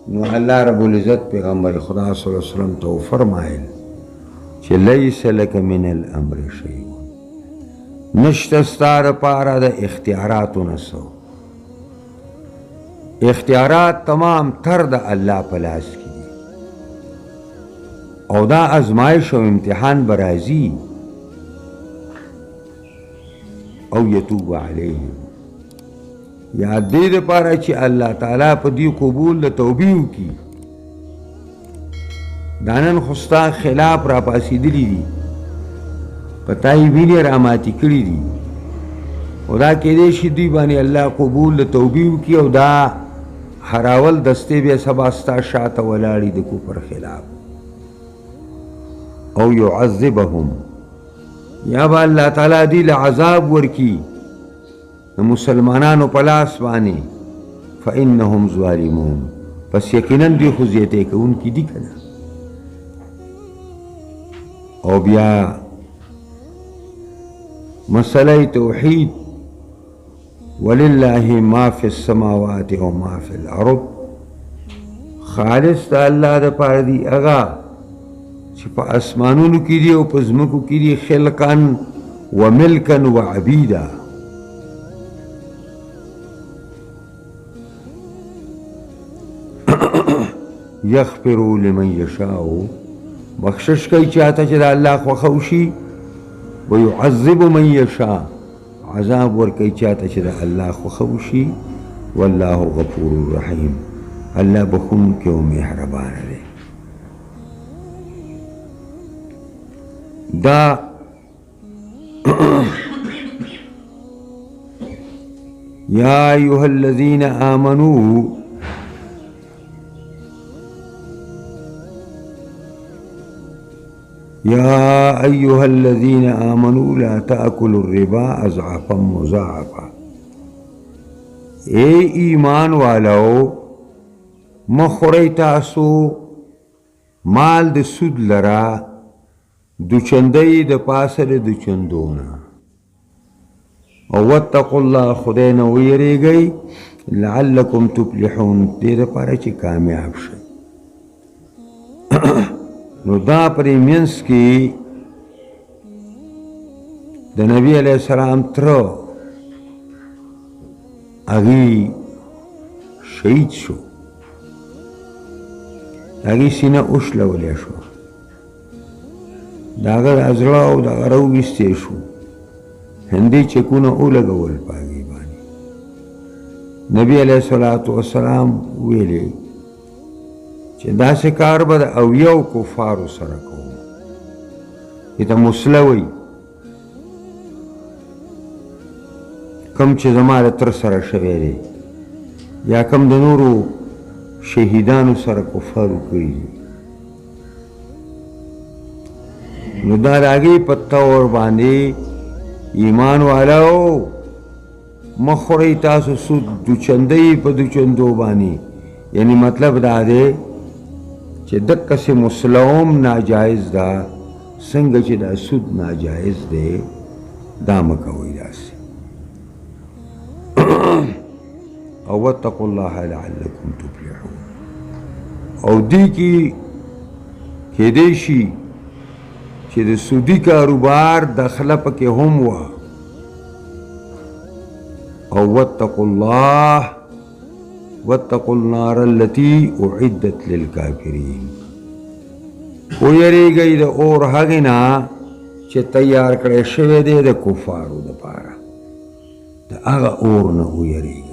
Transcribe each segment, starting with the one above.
نو اللہ رب العزت پیغمبر خدا صلی اللہ علیہ وسلم تو فرمائل چې لیس لک من الامر شیء، نشته ستا دپاره د اختیاراتو نه څه. اختیارات تمام تر د الله په لاس کې دي، او دا ازمایش او امتحان به راځي. او یتوب علیهم، یا دې دپاره چې الله تعالی په دې قبول د توبې وکړي. دا نن خو ستا خلاف را پاسېدلي دي، په تا یې وینې راماتې کړي دي، خو دا کیدای شي دوی باندې الله قبول د توبې وکړي او دا هراول دستې بیا سبا ستا شاته ولاړي د کفر خلاف. او یعذبهم، یا به الله تعالی دوی له عذاب ورکي د مسلمانانو په لاس باندې. فانهم ظالمون، پس یقینا دوی خو زیاتې کوونکي دي که نه. او بیا مسئلہ توحید، وللہ ما فی السماوات و ما فی الارض، خالص دا اللہ دا پار دی اغا چې په اسمانونو کې دي او په ځمکو کې دي، خلقا و ملکا و عبیدا. یغفروا لمن یشاء، بخشش کوي چاته چې د الله خوښه وشي. ويعذب من یشاء، عذاب ورکوي چاته چې د الله خوښه وشي. والله غفور رحیم، الله بخونکی او مهربان دی. دا یا ایها الذین آمنوا، یا ایها الذین آمنوا لا تأکلوا الربا اضعافا مضاعفا. اے ایمان والو، مخوری تاسو مال د سود لرا دوچندی د پاسه د دوچندونا. او واتقوا الله، خدای نه ویریږئ، لعلکم تفلحون، دې دپاره چې کامیاب شئ. نو دا پرې منځ کې د نبی علیه السلام تره هغې شهید شو، هغې سینه اوښلولی شو، د هغه د زړه او د هغه راوویستی شو، هندي چکونه ولګول په هغې باندې. نبي علیه الصلاة والسلام ویلې چې داسې کار به د اویو کفارو سره کوم. دې ته مسله وایي، کم چې زما د تر سره شوی دی، یا کم د نورو شهیدانو سره کفارو کړي دي. نو دا د هغې په طور باندې ایمان والاو، مه خورئ تاسو سود دوچندی په دوچندو باندې. یعنی مطلب دا دی چې دقسې مسلم ناجایز ده، څنګه چې دا سود ناجایز دی، دا مه کوئ داسې. او واتقوا الله لعلکم تفلحون. او دې کې کیدای شي چې د سودي کاروبار دخله پکې هم وه. او واتقوا الله واتقوا النار التي اعدت للكافرين، ویریږئ د اور هغې نه چې تیار کړی شوی دی د کفارو دپاره، د هغه اور نه ویریږئ.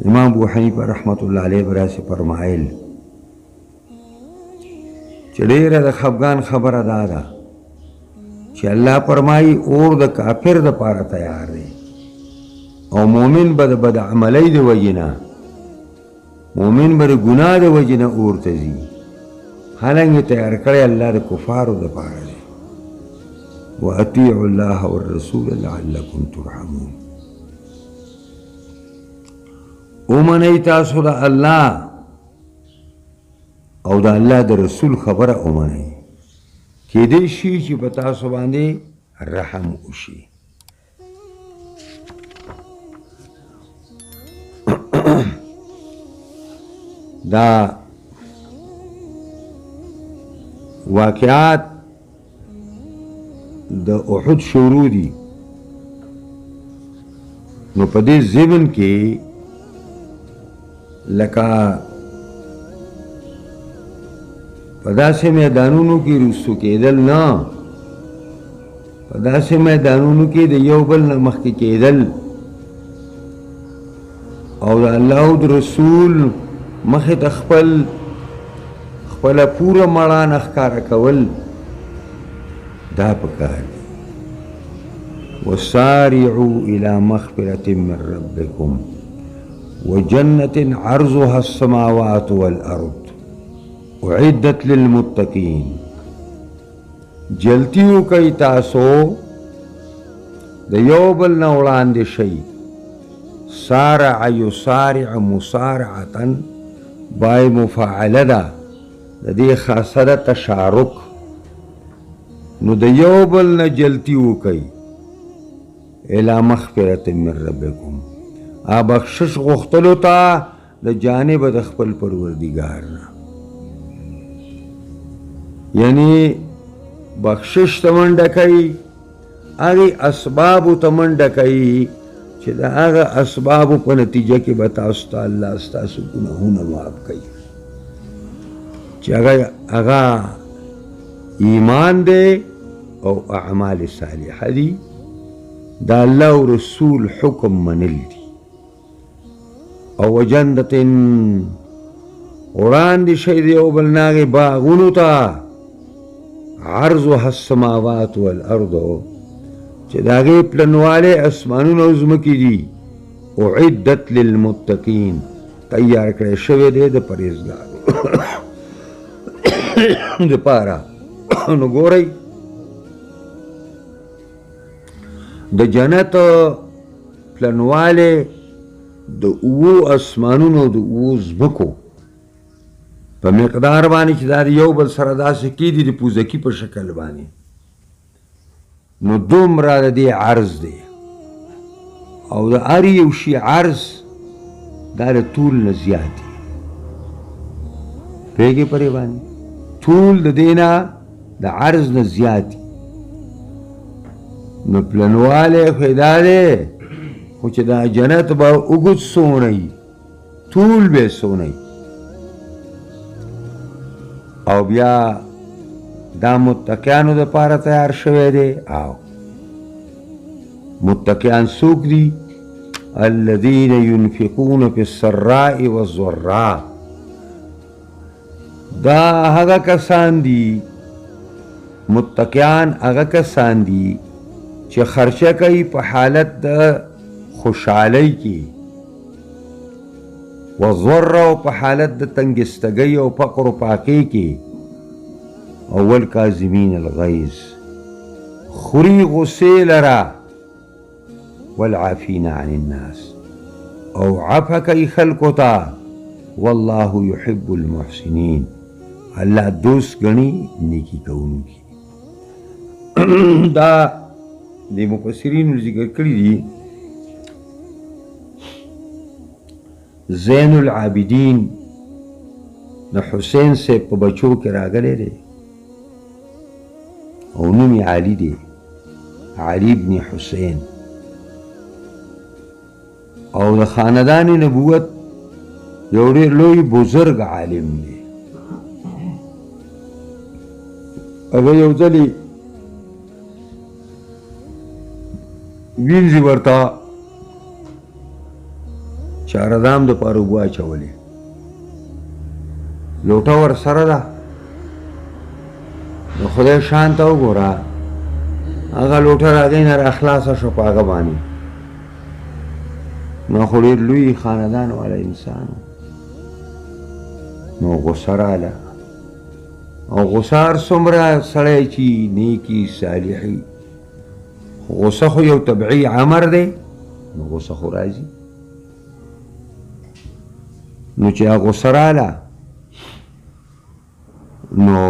امام ابو حنیفه رحمت الله علیه به راسې فرمایل چې ډېره د خفګان خبره دا ده چې الله فرمایي اور د کافر دپاره تیار دی، او مومن به د بد عملی د وجې نه، مومن به د ګناه د وجې نه اور ته ځي، حالانکې تیار کړی الله د کفارو دپاره دی. واطیعوا الله والرسول لعلکم ترحمون. ومنئ تاسو د الله او د الله د رسول خبره ومنئ، کیدای شي چې په تاسو باندې رحم وشي. دا واقعات د احد شروع دي نو په دې ضمن کې لکه په داسې میدانونو کې رسو کېدل نه په داسې میدانونو کې د یو بل نه مخکې کېدل او د الله او د رسول مخې ته خپله پوره مړانه ښکاره کول دا پکار دی وسارعوا الى مغفرة من ربكم وجنة عرضها السماوات والأرض اعدت للمتقين جلتیو کئی تاسو د یو بل نه وړاندې شئ سارع یسارع مسارعة بای مفاعله ده د دې خاصه ده تشارک نو د یو بل نه جلتی وکئ الى مغفرة من ربکم بخشش غوښتلو ته د جانب د خپل پروردګار نه یعنی بخشش ته منډه کوي هغې اسبابو ته منډه کوي چې د هغه اسبابو په نتیجه کې به تاسو ته الله ستاسو ګناهونه معاف کوي چې هغه ایمان دی او اعمال صالحه دي دا الله او رسول حکم منل دي او وجنتن وړاندې شئ د یو بل نه هغې باغونو ته عرضها السماوات والارض چې د هغې پلنوالی اسمانونه او ځمکې دي اعدت للمتقین تیار کړی شوی دی د پرهیزګارو دپاره نو ګورئ د جنت پلنوالی د اوو اسمانونو د اوو ځمکو په مقدار باندې چې دا د یو بل سره داسې کېدي د پوزکي په شکل باندې نو دومره د دې عرض دی او د هر یو شي عرض دا د طول نه زیات دی پوهېږې پرې باندې طول د دې نه د عرض نه زیات دی نو پلنوالی خو یې دا دی خو چې دا جنت به اوږد څومره وي طول به یې څومره وي او بیا دا متقیانو دپاره تیار شوی دی او متقیان څوک دي الذین ینفقون فی السراء والضراء دا هغه کسان دي متقیان هغه کسان دي چې خرچه کوي په حالت د خوشحالۍ کې والضر او په حالت د تنګستګۍ او فقر و پاکۍ کې او والکاظمین الغیظ خوري غصې لره والعافین عن الناس او عفه کوي خلکو ته والله يحب المحسنین الله دوست ګڼي نیکي کوونکي دا د مفسرینو ذکر کړي دي زین العابدین د حسین صاحب په بچو کې راغلی دی او نوم یې علي دی علي ابن حسین او د خاندان نبوت یو ډېر لوی بزرګ عالم دی هغه یو ځلې وینځي ورته چاردام د پاره اوبه اچولې لوټه ور سره ده نو خدای شان ته وګوره هغه لوټه د هغې نه راخلاصه شوه په هغه باندې نو خو ډېر لوی خاندان والا انسان نو غوسه راله او غوسه هر څومره سړی چې نیکي صالحي غوسه خو یو طبعي امر دی نو غوسه خو راځي نو چې هغه غوسه راله نو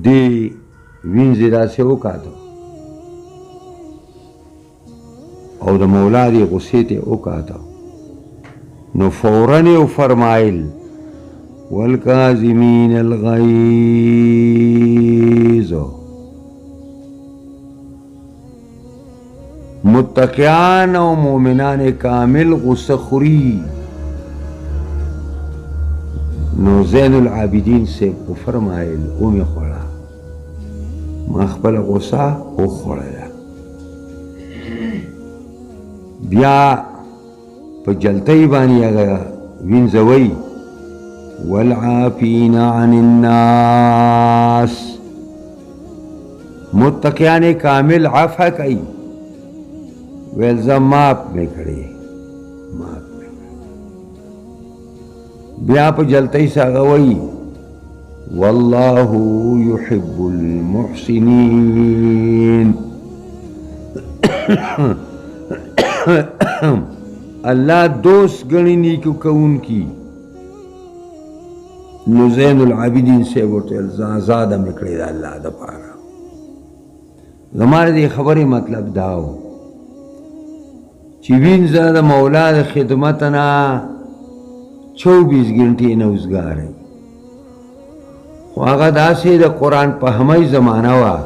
دې وینځې داسې وکاته او د مولا دې غوسې ته وکاته نو فوراً یې فرمایل والکاظمین الغیظ، متقیان او مومنان کامل غصه خوري. نو زین العابدین سے فرمایل اومی خوڑا ما خپل غصه وخوړله. بیا په جلتۍ باندې هغه وینځوئ والعافین عن الناس، متقیان کامل عفا کوي، ویل زه معاف مې کړې معاف مې کړې. بیا په جلتۍ سره هغه وایي والله يحب المحسنين، الله دوست گنی نیکو کون کی. نو زین العابدین سے ورته زاده مکړی دا الله د پاره. زماره دی خبرې مطلب داو چې وینځه د مولا د خدمت نه 24 غنټې نه اوسګاري. خو هغه داسې د قرآن په همۍ زمانه وه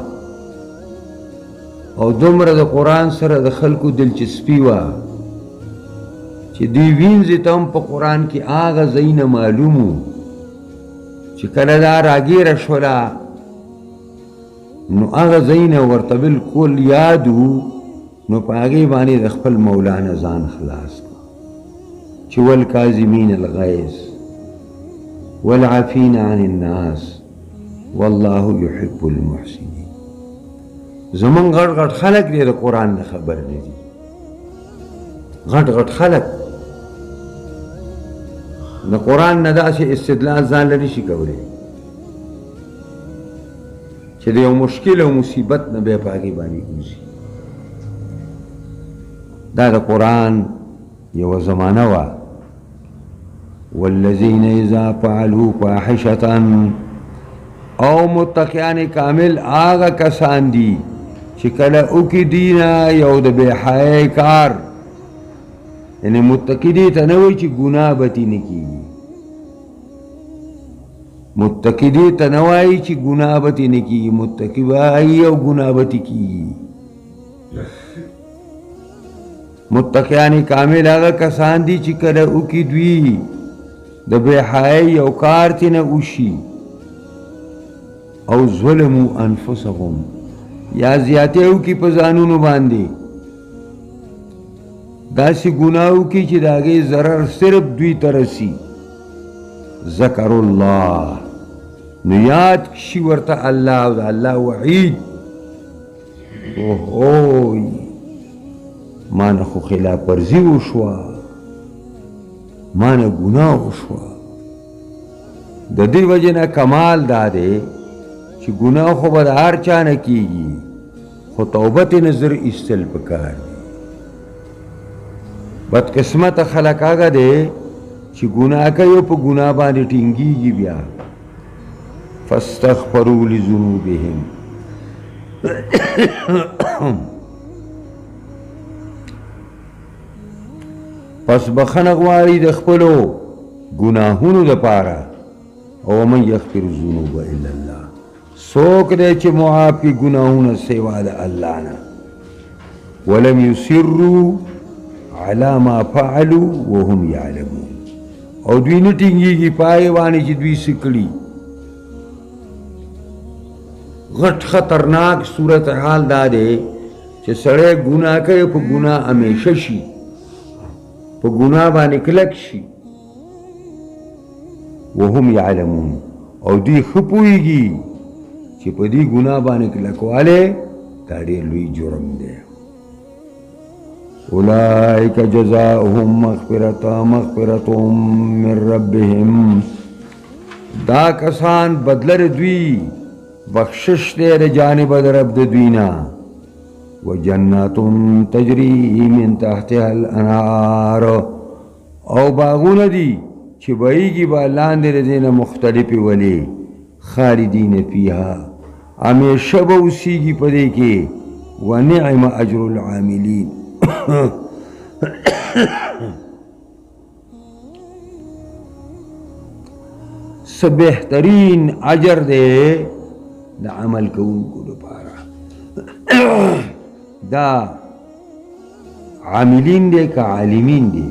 او دومره د قرآن سره د خلکو دلچسپي وه چې دوی وینځې ته هم په قرآن کې هغه ځایونه معلوم وو چې کله دا راګیره شوله نو هغه ځایونه ورته بالکل یاد وو. نو په هغې باندې د خپل مولانا ځان خلاص کړه چې والکاظمین الغیظ والعافین عن الناس والله يحب المحسنین. زمون غټ غټ خلق دې د قرآن نه خبر نه دي، غټ غټ خلق د قرآن نه داسې استدلال ځان لري شي کولی چې د یو مشکل او مصیبت نه بیا په هغې باندې اوسي. دا د قرآن یوه زمانه وه والذین اذا فعلوا فاحشة، او متقیان کامل آغا کسان دی چې کله اوکی دینا یو د بے حیائی کار، یعنی متقی دی تا نوی چې گناہ بتی نکی، متقی دی تا نوائی چې گناہ بتی نکی، متقی بائی او گناہ بتی کی. متقیان کامل آغا کسان دی چې کله اوکی دوی د بے حیائی او کار تینا اوشی او ظلموا انفسهم، یا زیاتیو کی پزانونو باندې داسی گناہو کی چې داغی ضرر صرف دوی ترسی، ذکر اللہ نو یاد کشی ورطا اللہ و اللہ وعید اوہوی مانا خو خلاف ورزی وشوا، مانا گناہ وشوا. د دې وجه نه کمال دا دی چې ګناه خو به د هر چا نه کېږي، خو توبت نظر ایستل پکار دی. بدقسمته خلک هغه دی چې ګناه کوي په ګناه باندې ټینګېږي، بیا فاستغفروا لذنوبهم پس بخنه غواړي د خپلو ګناهونو دپاره. او من یغفر الذنوب الا الله، سوک دے چھ معافی گناہونا سوا دا اللہ نا. ولم یسروا علی ما فعلوا وهم یعلمون، او دوی نٹنگی کی پائے وانی چھ دوی سکڑی. غٹ خطرناک صورتحال دا دے چھ سڑے گناہ کئے پا گناہ ہمیشہ شی، پا گناہ بانے کلک شی وهم یعلمون، او دی خپوئیگی چې په دې ګناه باندې کلکواله دا ډېر لوی جرم دی. اولئک جزاؤهم مغفرة من ربهم، دا کسان بدلر دوی بخشش دی د جانب د رب د دوینا. وجنات تجری من تحتها الانهار، او باغونه دي چې بهیږي با لاندې د دې نه مختلفې ولې خالدین فیها، ہمیشہ با اسی کی پدے کے ونعم اجر العاملین. څه بهترین اجر دی د عمل کوونکو لپاره. دا عاملین دی که عالمین دی؟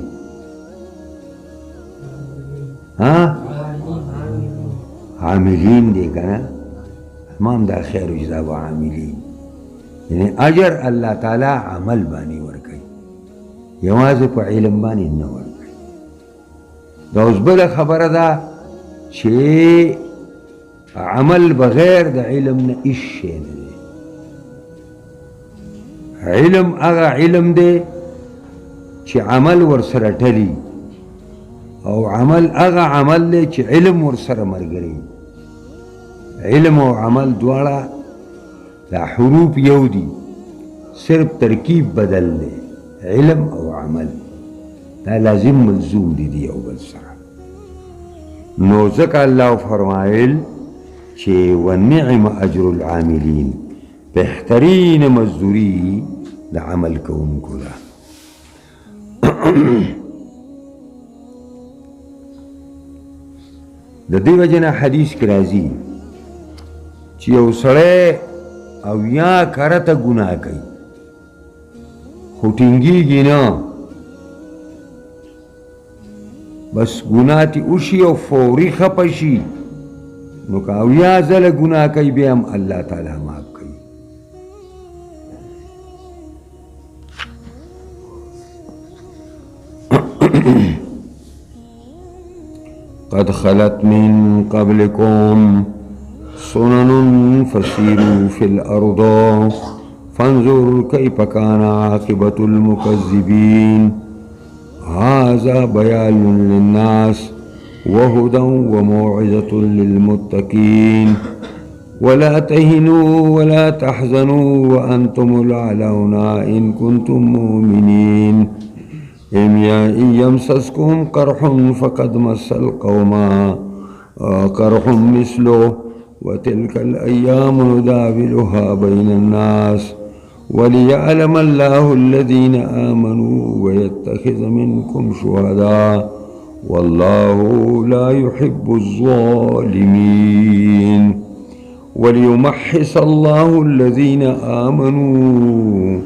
عاملین دی که نه؟ امام دا خیر اجزا و عاملین، یعنی اجر الله تعالی عمل باندې ورکوي، یوازې په علم باندې نه ورکوي. دا اوس بله خبره ده چې عمل بغیر د علم نه هیڅ شی نه دی. علم هغه علم دی چې عمل ورسره ټلي، او عمل هغه عمل دی چې علم ورسره ملګری. علم او عمل دواړه دا حروف یو دي، صرف ترکیب بدل دی. علم او عمل دا لازم ملزوم دي دی یو بل سره. نو ځکه الله فرمایل چې ونعم اجر العاملین، بهترین مزدوری د عمل کوونکو ده. د دې وجې نه حدیث کې راځي چې یو سړی اویا کرته ګناه کوي خو ټینګېږي نه، بس ګناه تې وشي او فوري خفه شي، نو که اویا ځله ګناه کوي بیا هم الله تعالی معاف کوي. قد خلت من قبلكم سنن فسيروا في الأرض فانظر كيف كان عاقبة المكذبين. هذا بيان للناس وهدى وموعظة للمتقين. ولا تهنوا ولا تحزنوا وأنتم الأعلون إن كنتم مؤمنين. إن يمسسكم قرح فقد مس القوم قرح مثله وتلك الأيام نداولها بين الناس وليعلم الله الذين آمنوا ويتخذ منكم شهداء والله لا يحب الظالمين. وليمحص الله الذين آمنوا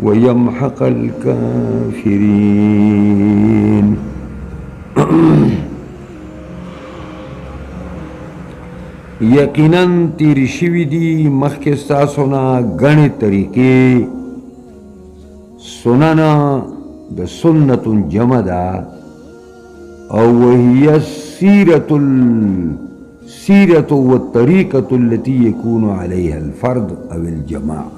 ويمحق الكافرين. یقیناً تیری شوی دی مخکې ستاسو نه ګڼې طریقې. سنن د سنت جمع ده او وهي السیرة والطریقة التي يكون عليها الفرد او الجماعة.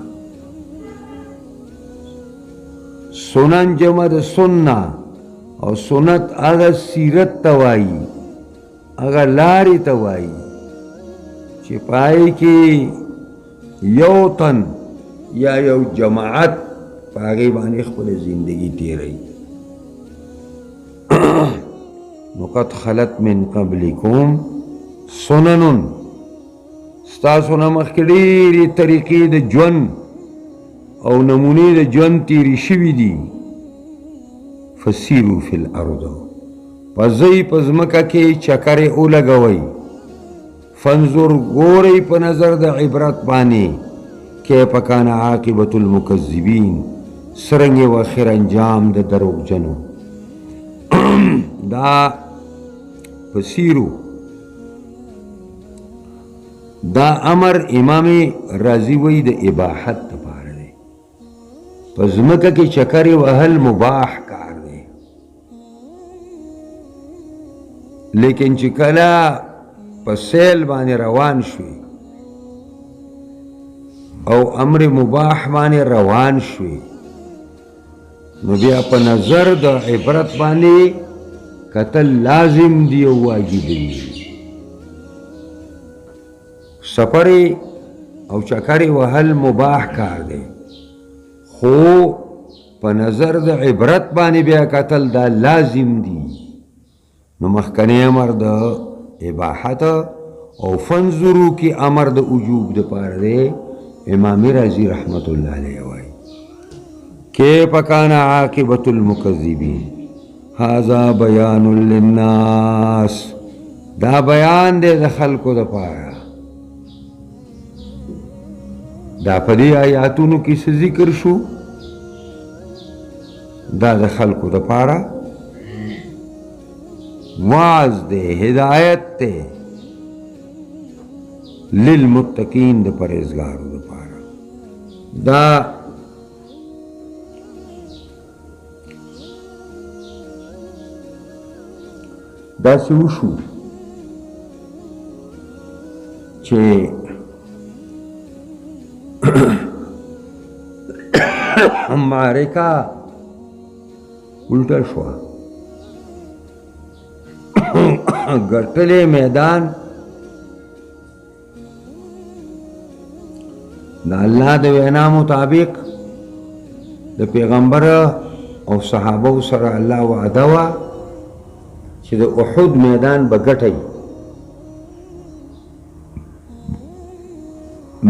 سنن جمع د سنة او سنت هغه سیرت توایی، هغه لارې توایی چې پای کې یو تن یا یو جماعت په هغې باندې خپله زندگی تیروي. نو قد خلت من قبلکم سنن، ستاسو نه مخکې ډېرې طریقې د ژوند او نمونې د ژوند تیرې شوي دي. فسیرو فی الارض، پس ځئ په ځمکه کې چکرې ولګوئ. فانظر ګورئ په نظر د عبرت باندې کیف کان عاقبة المکذبین، څرنګه و آخر انجام د دروغجنو. دا فسیرو دا امر امام رازی وی د اباحت دپاره دی. په ځمکه کې چکرې وهل مباح کار دی، لیکن چې کله په سیل باندې روان شوي او امر مباح باندې روان شوي نو بیا په نظر د عبرت باندې کتل لازم دی او واجب دی. سفرې او چکرې وهل مباح کار دی، خو په نظر د عبرت باندې بیا کتل دا لازم دی. نو مخکنی امر د اباحت او فنظرو کی امر د وجوب د پاره دی. امام رازی رحمت الله علیه وایي کیف کان عاقبة المکذبین هذا بیان للناس دا بیان دی د خلکو دپاره. دا په دې آیاتونو کې څه ذکر شو؟ دا د خلکو دپاره واعظ دی، هدایت دی للمتقین، د پرهیزګارو دپاره. دا داسې وشو چې معرکه الټه شوه، ګټلې میدان د الله د وینا مطابق د پیغمبر او صحابه سره الله وعده وه چې د احد میدان به ګټئ.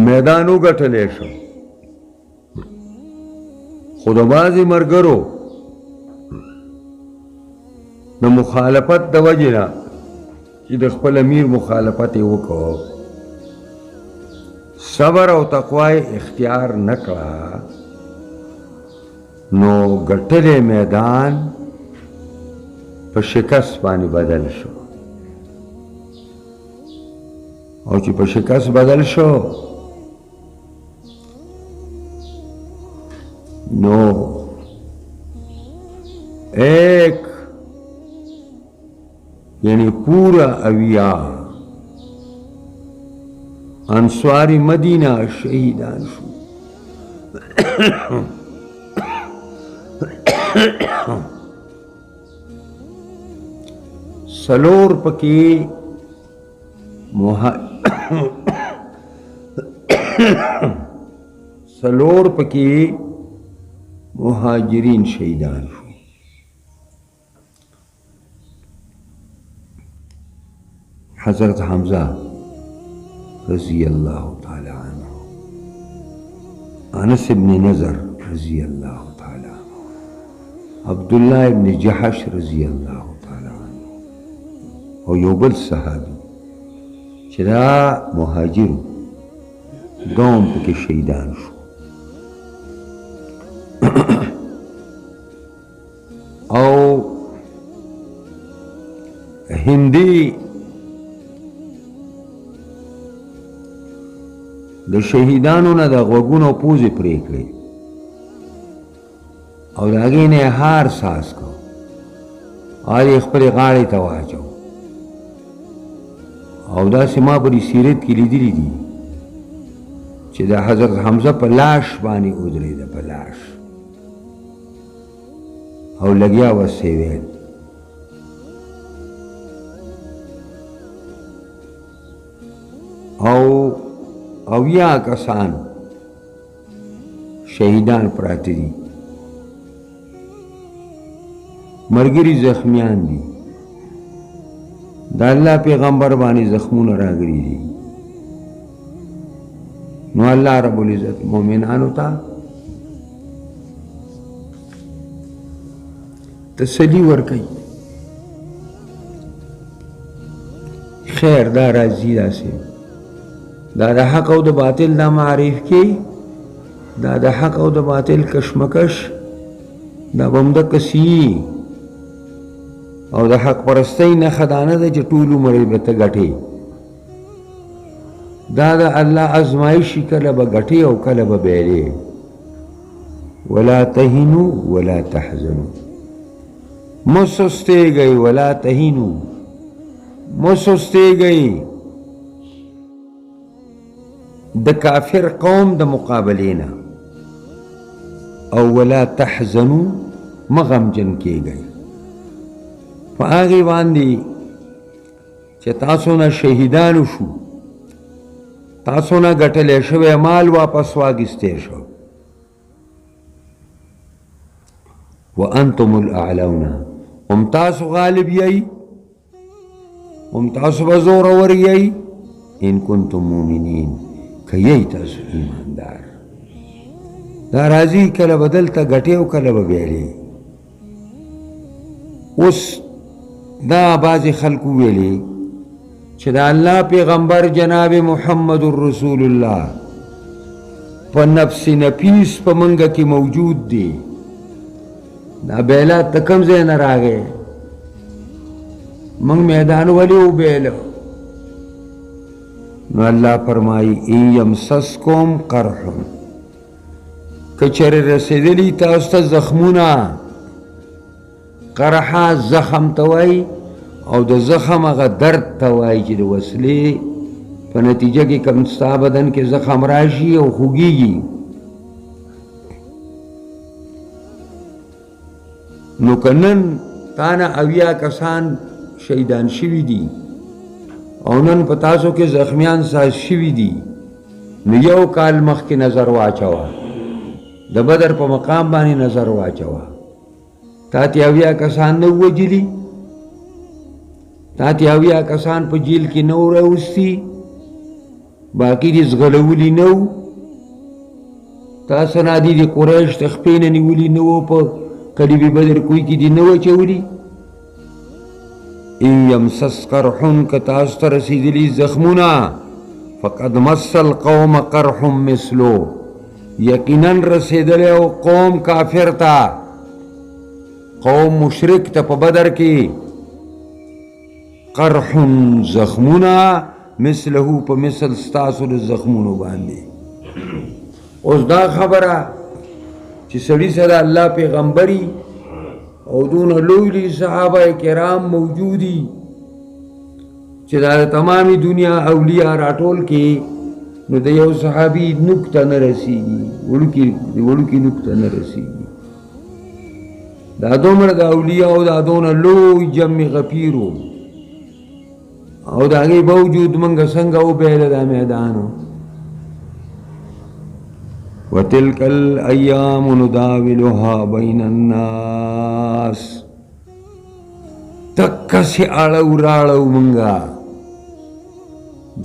میدان وګټلی شو، خو د بعضې ملګرو د مخالفت د وجې نه چې د خپل امیر مخالفت یې وکړو، صبر او تقوا یې اختیار نه کړه، نو ګټلی میدان په شکست باندې بدل شو. او چې په شکست بدل شو نو ایک یعنی پورا اویا انصاری مدینہ شہیدان شو. سلور پکی سلور پکی مہاجرین شہیدان شو. حضرت حمزہ رضی اللہ تعالی عنہ، انس ابن نضر رضی اللہ تعالی عنہ، عبداللہ ابن جحش رضی اللہ تعالی عنہ، اور یو بل صحابی چې دا مهاجرو دوم پکې شهیدان شو. او هندي د شهیدانو نه د غوږونو پوزې پرې کړې او د هغې نه یې هار ساز کړو او یې خپلې غاړې ته واچو. او داسې ما په سیرت کې لیدلي دي چې د حضرت حمزه په لاش باندې ودرېده، په لاش، او لګیا ورسې ویل. او یا کسان شهیدان پراته دي، ملګري زخمیان دي، د الله پیغمبر باندې زخمونه راغلي دي. نو الله رب العزت مؤمنانو ته تسلی ورکوي، خیر دا راځي، داسې دا د حق او د باطل دا معرف کی، دا د حق او د باطل کشمکش دا بمده کسی، او د حق پرستی نه خدانه ده چې ټول عمر به ته ګټې. دا د الله ازمایشي، کله به ګټې او کله به بیلې. ولا تهینوا ولا تحزنوا، مه سستېږئ، ولا تهینوا، مه سستېږئ د کافر قوم د مقابلینا، او ولا تحزنوا، مه غمجن کېږئ په هغې باندې چې تاسو نه شهیدانو شو، تاسو نه ګټلی شوی مال واپس واخیستی شو. وانتم الاعلون، هم تاسو غالب یئ، هم تاسو به زورور یئ، ان کنتم مؤمنین، که یئ تاسو ایماندار. دا راځي کله به دلته ګټې او کله به بیلې. اوس دا بعضې خلکو ویلې چې د الله پیغمبر جناب محمد رسول الله په نفس نفیس په منګه کې موجود دی دا بیلا ته کوم ځای نه راغی موږ میدان ولې وبیلو نو الله فرمایي ان یمسسکم قرح که چېرې رسېدلي تاسو ته زخمونه قرحه زخم ته وایي او د زخم هغه درد ته وایي چې د وسلې په نتیجه کې کوم ستا بدن کې زخم راشي او خوږیږي نو که نن تانه اویا کسان شهیدان شوي دي او نن په تاسو کې زخمیان ساز شوي دي نو یو کال مخکې نظر واچوه د بدر په مقام باندې نظر واچوه تا ته اویا کسان نه ووجلي تا ته اویا کسان په جیل کې نه راوستي باقي دې زغلولي نه وو تا سنادي د قریش د خپې نه نیولي نه وو په کلیب بدر کوی کې دې نه واچولي ان یمسس قرح که تاسو ته رسېدلي زخمونه فقد مس القوم قرح مثلو یقینا رسېدلی او قوم کافر ته قوم مشرک ته په بدر کې قرح زخمونه مثله په مثل ستاسو د زخمونو باندې اوس دا خبره چې سړي سره الله پیغمبري او دون لوی صحابه کرام موجودي چې دا تمامي دنیا اولیاء راټول کې نو د یو صحابي نقطه نه رسیږي وړوکي نقطه نه رسیږي دا دومره د اولیاء او دا دونه لوی جمع غفیرو او د هغې باوجود موږ څنګه وبیله دا میدانو وتلك الأيام نداولها بين الناس دکسې اړو راړو منګه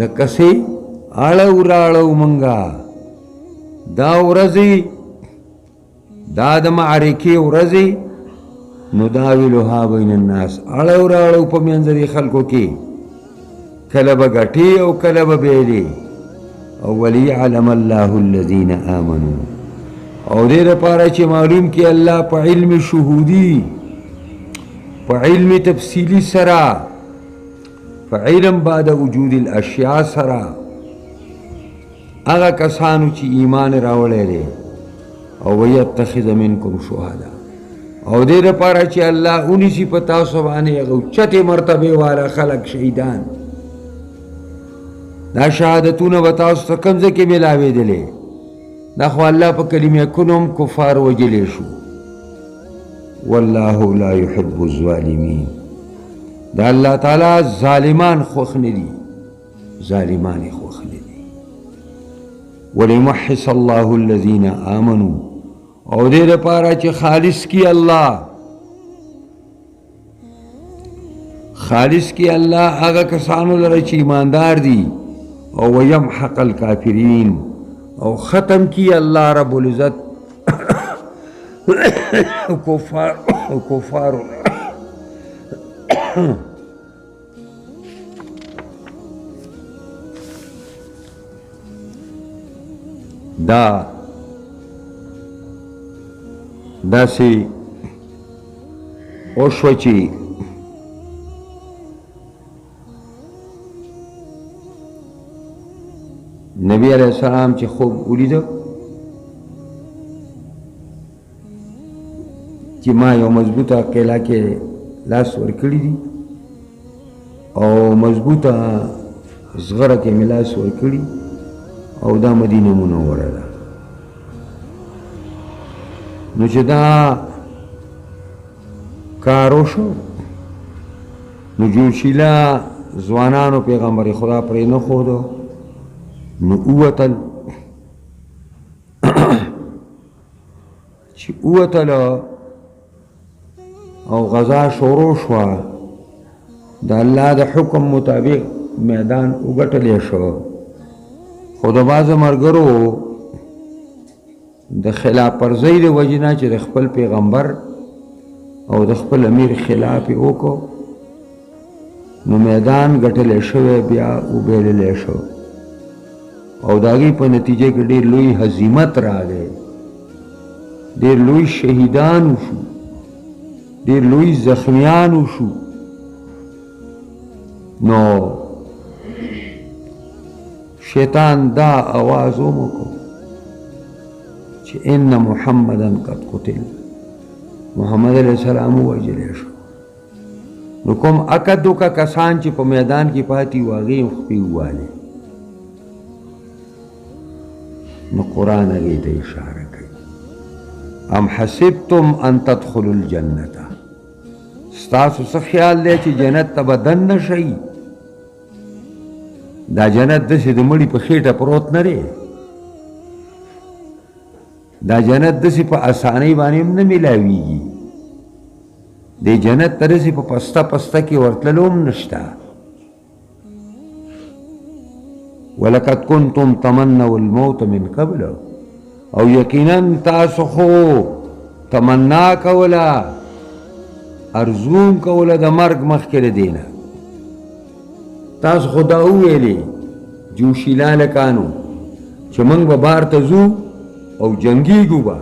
دکسې اړو راړو منګه دا ورځې دا د معرکې ورځې نداولها بین الناس اړو راړو په منځ د خلکو کې کله به ګټې او کله به بیلې او وليعلم الله الذين آمنوا او دې لپاره چې معلوم کې الله په علم شهودي په علم تفصیلی سره په علم بعد وجود الاشیاء سره هغه کسانو چې ایمان راوړی دی او ويتخذ منکم شهدا او دې لپاره چې الله ونیسي په تاسو باندې هغه اوچتې مرتبې والا خلک شهیدان دا شهادتونه به تاسو ته کوم ځای کې میلاوېدلې دا خو الله په کلمې کنم کفار وجلی شو والله لا يحب الظالمین دا الله تعالی ظالمان خوښ نه دي ظالمان یې خوښ نه دي وليمحص الله الذين آمنوا او دې لپاره چې خالص کی الله خالص کی الله هغه کسانو لره چې ایماندار دي او ويمحق الكافرين او ختم کی اللہ رب العزت کفار دا سی اوشوچی نبی علیہ السلام چې خوب ولیده چې ما یو مضبوطه قلعه کې لاس ورکړی دي او مضبوطه زغره کې مې لاس ورکړي او دا مدینه منوره ده نو چې دا کار وشو نو جوشیلا ځوانانو پیغمبر خدا پرې نه ښودو نو اوتل چې اوتل او غزا شروع شوه د الله د حکم مطابق میدان وګټلی شو خو د بعضو ملګرو د خلاف ورزۍ د وجې نه چې د خپل پیغمبر او د خپل امیر خلاف یې وکړو نو میدان ګټلی شوی بیا وبیللی شو او د هغې په نتیجه کې ډېر لوی هزیمت راغی ډېر لوی شهیدان وشو ډېر لوی زخمیان وشو نو شیطان دا آواز ومکو چې ان محمدا قد قتل محمد علیه السلام ووژلی شو نو کوم اکه دوکه کسان چې په میدان کې پاتې وو هغې خپې ووالې نو قرآن هغې ته اشاره کوي ام حسبتم ان تدخلوا الجنة ستاسو څه خیال دی چې جنت ته به دننه شئ دا جنت داسې د مړي په خېټه پروت نه دی دا جنت داسې په اسانۍ باندې هم نه میلاویږي دی جنت ته داسې په پسته پسته کې ورتللو هم نشته ولقد كنتم تمنوا الموت من قبل او یقینا تاسو خو تمنا کوله ارزوم کوله د مرګ مخکې د دې نه تاسو خو دا وویلې جوشیلا لکانو چې موږ به بار ته ځو او جنګیږو به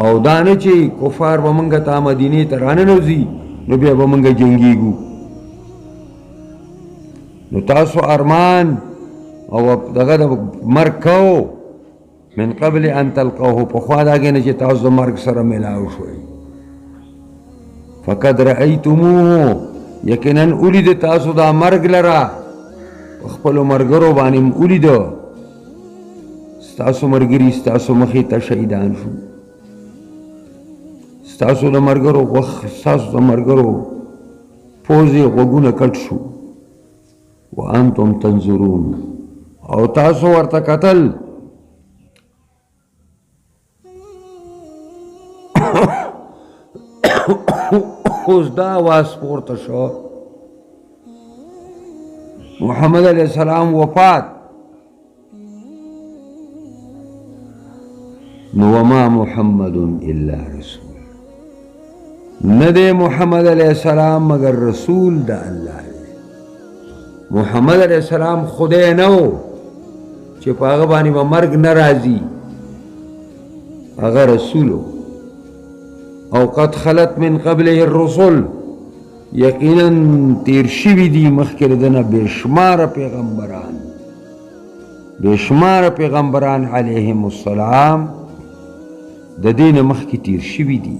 او دا نه چې کفار به موږ ته مدینې ته راننوځي نو بیا به موږ جنګیږو نو تاسو ارمان او دغه د مرګ کوو من قبل ان تلقوه پخوا د هغې نه چې تاسو د مرګ سره میلاو شوئ فقد رأیتموه یقینا ولید تاسو دا مرګ لره په خپلو ملګرو باندې م ولیده ستاسو ملګري ستاسو مخې ته شهیدان شو ستاسو د ملګرو ستاسو د ملګرو پوزې غوږونه کټ شو وانتم تنظرون او تاسو ورته کتل اوس دا آواز پورته شو محمد علیه السلام وفات نو وما محمد الا رسول نه دی محمد علیه السلام مگر رسول د الله دی محمد علیه السلام خدای نه و چې په هغه باندې به مرګ نه راځي هغه رسول او قد خلت من قبله الرسل یقینا تیر شوي دي مخکې د ده نه بېشماره پیغمبران علیهم السلام د دې نه مخکې تیر شوي دي